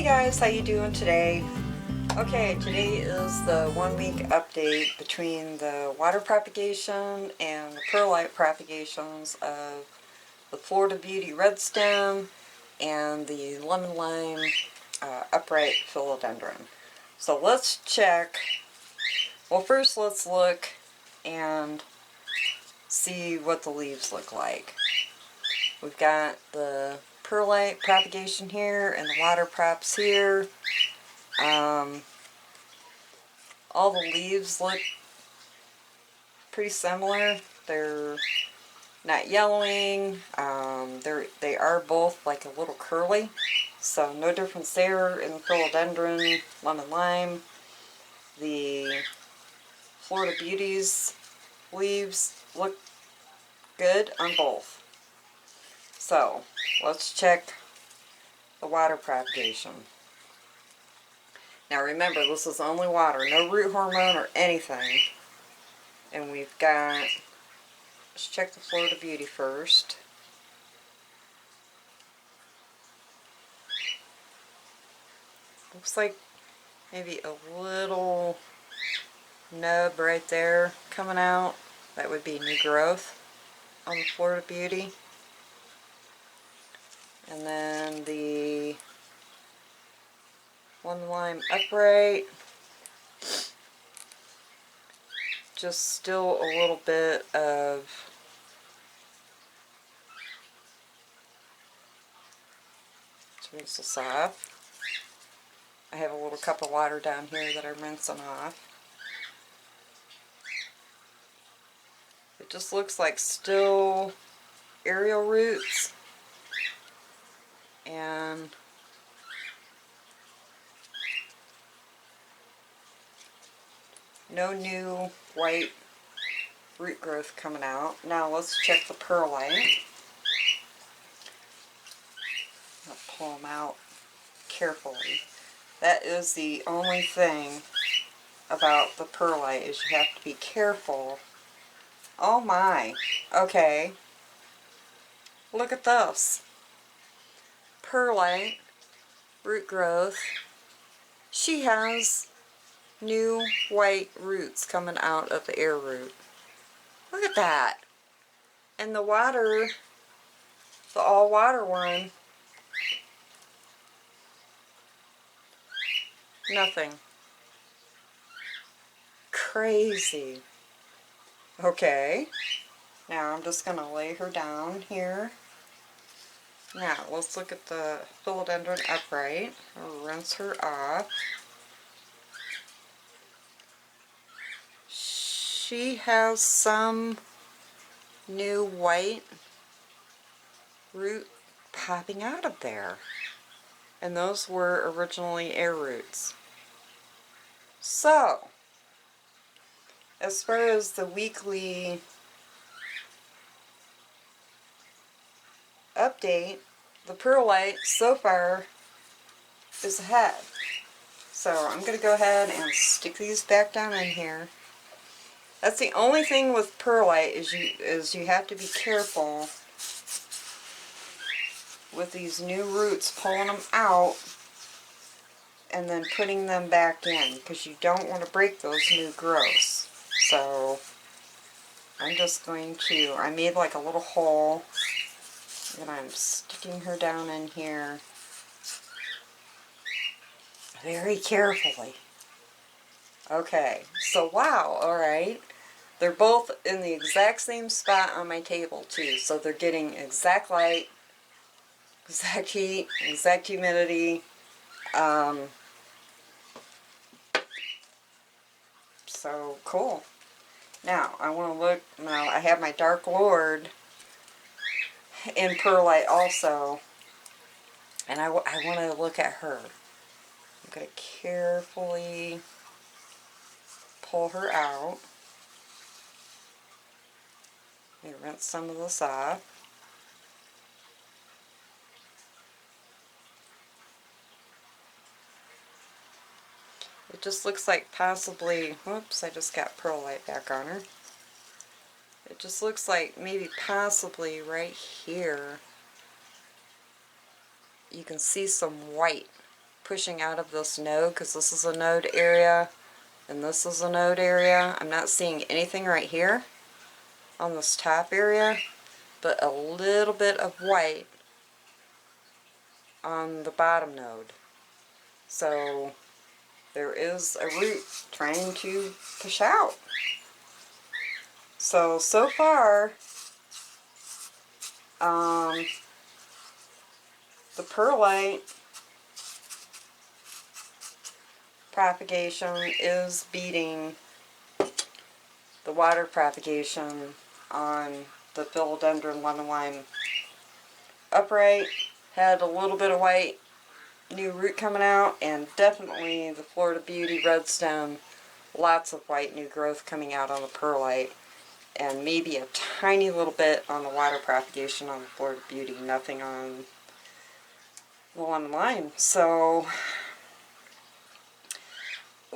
Hey guys, how you doing today? Okay, today is the 1 week update between the water propagation and the perlite propagations of the Florida Beauty red stem and the lemon lime upright philodendron. So let's check. Well, first let's look and see what the leaves look like. We've got the perlite propagation here and the water props here. All the leaves look pretty similar. They're not yellowing. They are both like a little curly, so no difference there in the philodendron, lemon lime. The Florida Beauties leaves look good on both. So let's check the water propagation. Now remember, this is only water, no root hormone or anything. And we've got, let's check the Florida Beauty first. Looks like maybe a little nub right there coming out. That would be new growth on the Florida Beauty. And then the lemon lime upright, just still a little bit of rinse this off. I have a little cup of water down here that I'm rinsing off. It just looks like still aerial roots and no new white root growth coming out. Now let's check the perlite. I'll pull them out carefully. That is the only thing about the perlite, is you have to be careful. Oh my, okay. Look at this. Perlite, root growth. She has new white roots coming out of the air root. Look at that. And the water, the all water one, nothing. Crazy. Okay. Now I'm just going to lay her down here. Now let's look at the philodendron upright. I'll rinse her off. She has some new white root popping out of there. And those were originally air roots. So, as far as the weekly update, the perlite so far is ahead. So I'm going to go ahead and stick these back down in here. That's the only thing with perlite, is you have to be careful with these new roots, pulling them out and then putting them back in, because you don't want to break those new growths. So I'm just going to, I made like a little hole and I'm sticking her down in here very carefully. Okay, so wow, alright. They're both in the exact same spot on my table too, so they're getting exact light, exact heat, exact humidity. So cool. Now I want to look. Now I have my Dark Lord in perlite also, and I want to look at her. I'm going to carefully pull her out. Let me rinse some of this off. It just looks like possibly, whoops, I just got perlite back on her. It just looks like maybe possibly right here you can see some white pushing out of this node, because this is a node area and this is a node area. I'm not seeing anything right here on this top area, but a little bit of white on the bottom node. So there is a root trying to push out. So far, the perlite propagation is beating the water propagation on the philodendron lemon lime upright. Had a little bit of white new root coming out, and definitely the Florida Beauty red stem, lots of white new growth coming out on the perlite, and maybe a tiny little bit on the water propagation on the Florida Beauty, nothing on the lemon lime. So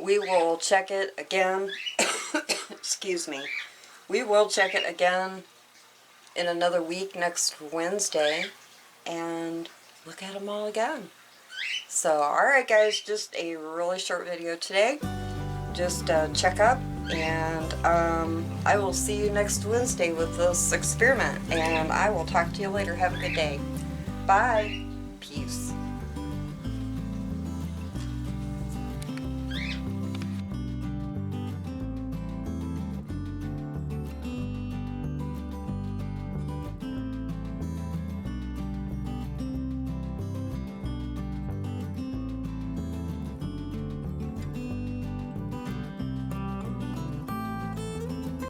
we will check it again. Excuse me. We will check it again in another week, next Wednesday, and look at them all again. So, alright guys, just a really short video today. Just check up, and I will see you next Wednesday with this experiment, and I will talk to you later. Have a good day. Bye.